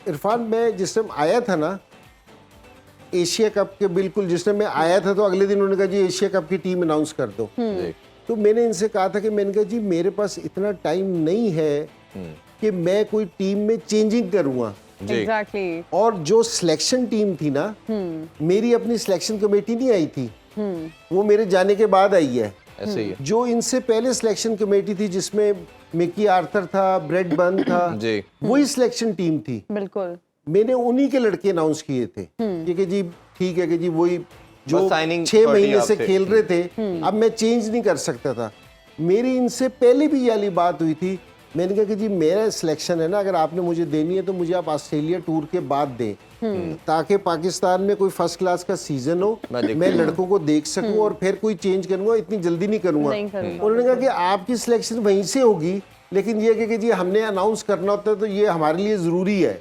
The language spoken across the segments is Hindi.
इरफान, मैं जिस टाइम आया था ना एशिया कप के, बिल्कुल जिस टाइम मैं आया था तो अगले दिन उन्होंने कहा जी एशिया कप की टीम अनाउंस कर दो। जी। तो मैंने इनसे कहा था कि मैंने कहा जी मेरे पास इतना टाइम नहीं है कि मैं कोई टीम में चेंजिंग करूँगा। एग्जैक्टली। और जो सिलेक्शन टीम थी ना, मेरी अपनी सिलेक्शन कमेटी नहीं आई थी, वो मेरे जाने के बाद आई है। ऐसे ही है। जो इनसे पहले सिलेक्शन कमेटी थी जिसमें मिकी आर्थर था, ब्रेड बर्न था, जी। वही सिलेक्शन टीम थी। बिल्कुल। मैंने उन्हीं के लड़के अनाउंस किए थे कि जी ठीक है कि जी वही जो बस signing 6 party महीने से आपसे। खेल रहे थे, अब मैं चेंज नहीं कर सकता था। मेरी इनसे पहले भी ये वाली बात हुई थी। मैंने कहा कि जी मेरा सिलेक्शन है ना, अगर आपने मुझे देनी है तो मुझे आप ऑस्ट्रेलिया टूर के बाद दें, ताकि पाकिस्तान में कोई फर्स्ट क्लास का सीजन हो, मैं लड़कों को देख सकूं और फिर कोई चेंज करूंगा, इतनी जल्दी नहीं करूंगा। नहीं करूंगा। उन्होंने कहा कि आपकी सिलेक्शन वहीं से होगी, लेकिन ये कि जी हमने अनाउंस करना होता है तो ये हमारे लिए जरूरी है।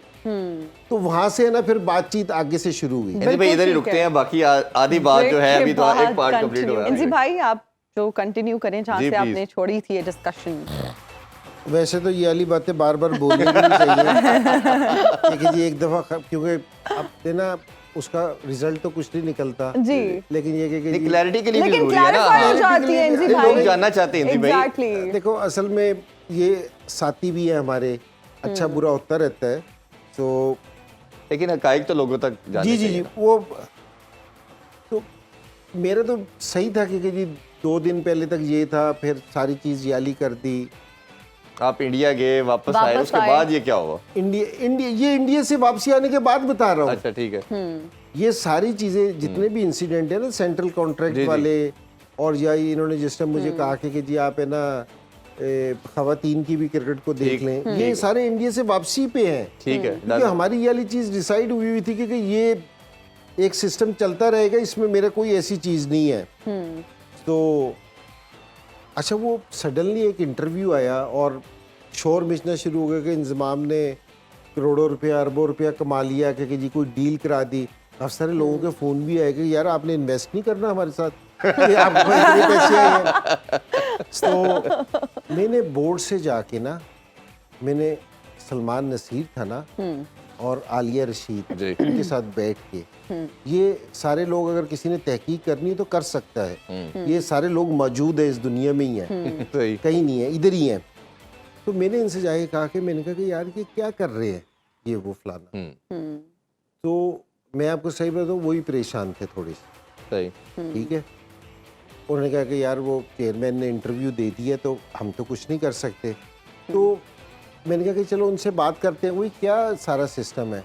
तो वहां से ना फिर बातचीत आगे से शुरू हुई। इंजी भाई इधर ही रुकते हैं, बाकी आधी बात जो है अभी तो एक पार्ट कंप्लीट हुआ इंजी है। भाई आप जो कंटिन्यू करें जहाँ जी, से please। आपने छोड़ी थी ये डिस्कशन। वैसे तो ये वाली बातें बार बार बोलनी भी नहीं चाहिए लेकिन जी एक दफा क्योंकि अब ना उसका रिजल्ट तो कुछ नहीं निकलता जी। लेकिन ये कि जी क्लैरिटी के लिए भी लेकिन जरूरी है ना। क्लैरिफाई हो हाँ। जाती है इंजी भाई। लोग जानना चाहते हैं इंजी भाई। एग्जैक्टली। देखो असल में ये साथी भी है हमारे, अच्छा बुरा होता रहता है। तो लेकिन हकाइक तो लोगों तक जाने जी जी चाहिए जी ना। वो तो मेरा तो सही था कि जी 2 दिन पहले तक ये था, फिर सारी चीज़ याली कर दी। आप इंडिया गए, वापस आए, वापस उसके आए। बाद ये क्या हुआ? इंडिया से वापसी आने के बाद बता रहा हूँ। अच्छा ठीक है। ये सारी चीजें जितने भी इंसिडेंट है ना, सेंट्रल कॉन्ट्रैक्ट जी, जी। वाले, और या इन्होंने जिस टाइम मुझे कहा कि जी आप है ना खवातीन की भी क्रिकेट को देख लें, ये सारे इंडिया से वापसी पे हैं। ठीक है, क्योंकि हमारी ये वाली चीज डिसाइड हुई थी कि ये एक सिस्टम चलता रहेगा, इसमें मेरा कोई ऐसी चीज नहीं है। तो अच्छा वो सडनली एक इंटरव्यू आया और शोर मचना शुरू हो गया कि इंजमाम ने करोड़ों रुपया अरबों रुपया कमा लिया कि जी कोई डील करा दी। अब सारे लोगों के फ़ोन भी आए कि यार आपने इन्वेस्ट नहीं करना हमारे साथ कि आपको इतने पैसे आए हैं। तो मैंने बोर्ड से जाके ना, मैंने सलमान नसीर था ना और आलिया रशीद, जी। उनके साथ बैठ के, ये सारे लोग अगर किसी ने तहकीक करनी है तो कर सकता है। ये सारे लोग मौजूद है इस दुनिया में ही है, सही। कहीं नहीं है, इधर ही है। तो मैंने इनसे जाके कहा कि मैंने कहा कि यार ये क्या कर रहे हैं, ये वो फलाना। तो मैं आपको सही बताऊं, वही परेशान थे थोड़े से। सही। ठीक है, उन्होंने कहा कि यार वो चेयरमैन ने इंटरव्यू दे दिया तो हम तो कुछ नहीं कर सकते। तो मैंने कहा कि चलो उनसे बात करते हैं, वही क्या सारा सिस्टम है।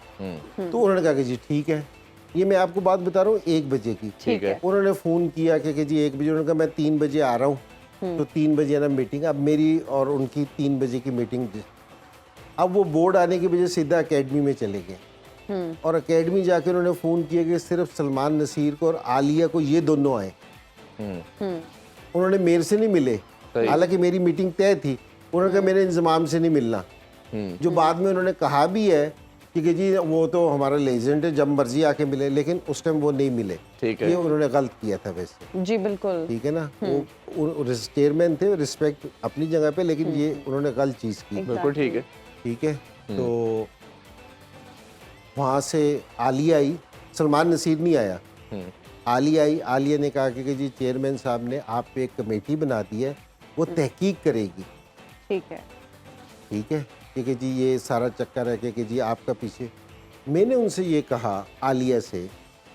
तो उन्होंने कहा कि जी ठीक है, ये मैं आपको बात बता रहा हूँ 1 बजे की। ठीक है। उन्होंने फ़ोन किया कि जी 1 बजे, उन्होंने कहा मैं 3 बजे आ रहा हूँ। तो 3 बजे ना मीटिंग, अब मेरी और उनकी 3 बजे की मीटिंग। अब वो बोर्ड आने की वजह सीधा एकेडमी में चले गए और एकेडमी जाके उन्होंने फ़ोन किया कि सिर्फ सलमान नसीर को और आलिया को, ये दोनों आए। उन्होंने मेरे से नहीं मिले, हालांकि मेरी मीटिंग तय थी। उन्होंने कहा मेरे इंजमाम से नहीं मिलना, जो बाद में उन्होंने कहा भी है कि जी वो तो हमारा लेजेंड है, जब मर्जी आके मिले, लेकिन उस टाइम वो नहीं मिले। ठीक है। ये उन्होंने गलत किया था वैसे। जी बिल्कुल। ठीक है ना, वो चेयरमैन थे, रिस्पेक्ट अपनी जगह पे, लेकिन ये उन्होंने गलत चीज़ की। बिल्कुल ठीक है। ठीक है। तो वहाँ से आलिया आई, सलमान नसीर नहीं आया। आलिया आई, आलिया ने कहा कि जी चेयरमैन साहब ने आप पे एक कमेटी बना दी है, वो तहकीक करेगी। ठीक है। ठीक है, कि जी ये सारा चक्कर है कि जी आपका पीछे। मैंने उनसे ये कहा, आलिया से,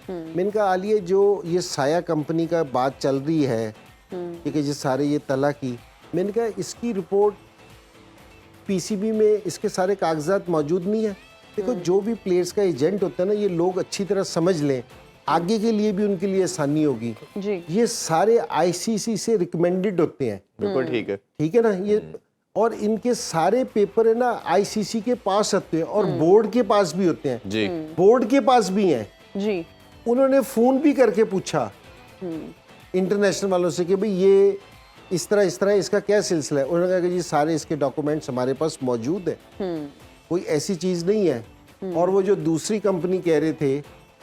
मैंने कहा आलिया जो ये साया कंपनी का बात चल रही है कि जी सारे ये तला की, मैंने कहा इसकी रिपोर्ट पीसीबी में इसके सारे कागजात मौजूद नहीं है। देखो जो भी प्लेयर्स का एजेंट होता है ना, ये लोग अच्छी तरह समझ लें, आगे के लिए भी उनके लिए आसानी होगी। जी। ये सारे आईसीसी से रिकमेंडेड होते हैं। बिल्कुल ठीक है। ठीक है ना, ये और इनके सारे पेपर है ना आईसीसी के पास होते हैं और बोर्ड के पास भी होते हैं। जी। बोर्ड के पास भी हैं। जी। उन्होंने फोन भी करके पूछा इंटरनेशनल वालों से कि भाई ये इस तरह इसका क्या सिलसिला है। उन्होंने कहा कि जी सारे इसके डॉक्यूमेंट्स हमारे पास मौजूद है, कोई ऐसी चीज नहीं है। और वो जो दूसरी कंपनी कह रहे थे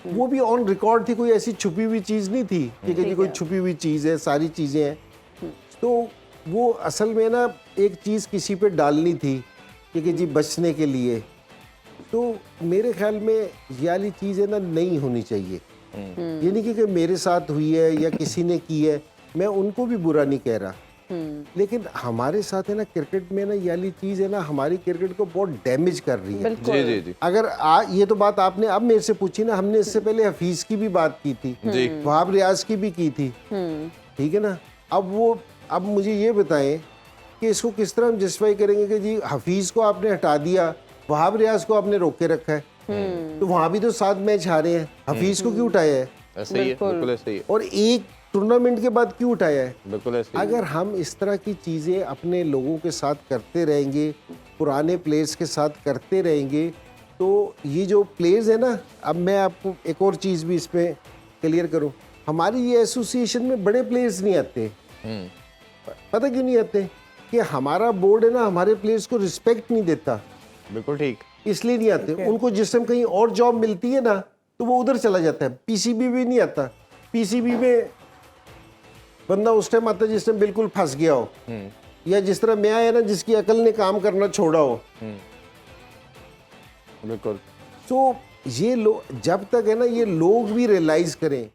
वो भी ऑन रिकॉर्ड थी, कोई ऐसी छुपी हुई चीज नहीं थी कि जी कोई छुपी हुई चीज है, सारी चीजें हैं। तो वो असल में ना एक चीज किसी पे डालनी थी कि जी बचने के लिए। तो मेरे ख्याल में ये वाली चीज़ है ना नहीं होनी चाहिए। ये नहीं कि मेरे साथ हुई है या किसी ने की है, मैं उनको भी बुरा नहीं कह रहा, लेकिन हमारे साथ है ना क्रिकेट में ना ये वाली चीज़ है ना हमारी क्रिकेट को बहुत डैमेज कर रही है। जी बिल्कुल जी जी अगर ये तो बात आपने अब मेरे से पूछी ना, हमने इससे पहले हफीज की भी बात की थी, जी। वहाब रियाज की भी की थी, ठीक है ना। अब मुझे ये बताएं कि इसको किस तरह हम जस्टिफाई करेंगे कि जी हफीज को आपने हटा दिया, वहाब रियाज को आपने रोक के रखा है, तो वहां भी तो 7 मैच हारे हैं, हफीज को क्यों उठाया है ऐसे ही है, बिल्कुल ऐसे ही है, और एक टूर्नामेंट के बाद क्यों उठाया है? बिल्कुल ऐसे ही है। अगर हम इस तरह की चीज़ें अपने लोगों के साथ करते रहेंगे, पुराने प्लेयर्स के साथ करते रहेंगे, तो ये जो प्लेयर्स है ना, अब मैं आपको एक और चीज़ भी इसमें क्लियर करूं, हमारी ये एसोसिएशन में बड़े प्लेयर्स नहीं आते। पता क्यों नहीं आते? कि हमारा बोर्ड है ना हमारे प्लेयर्स को रिस्पेक्ट नहीं देता, बिल्कुल ठीक। इसलिए नहीं आते। उनको जिस टाइम कहीं और जॉब मिलती है ना तो वो उधर चला जाता है, पीसीबी भी नहीं आता। पीसीबी में बंदा उस टाइम आता है जिस टाइम बिल्कुल फंस गया हो, या जिस तरह मैं आया ना जिसकी अकल ने काम करना छोड़ा हो। बिल्कुल। तो ये लोग जब तक है ना ये लोग भी रियलाइज करें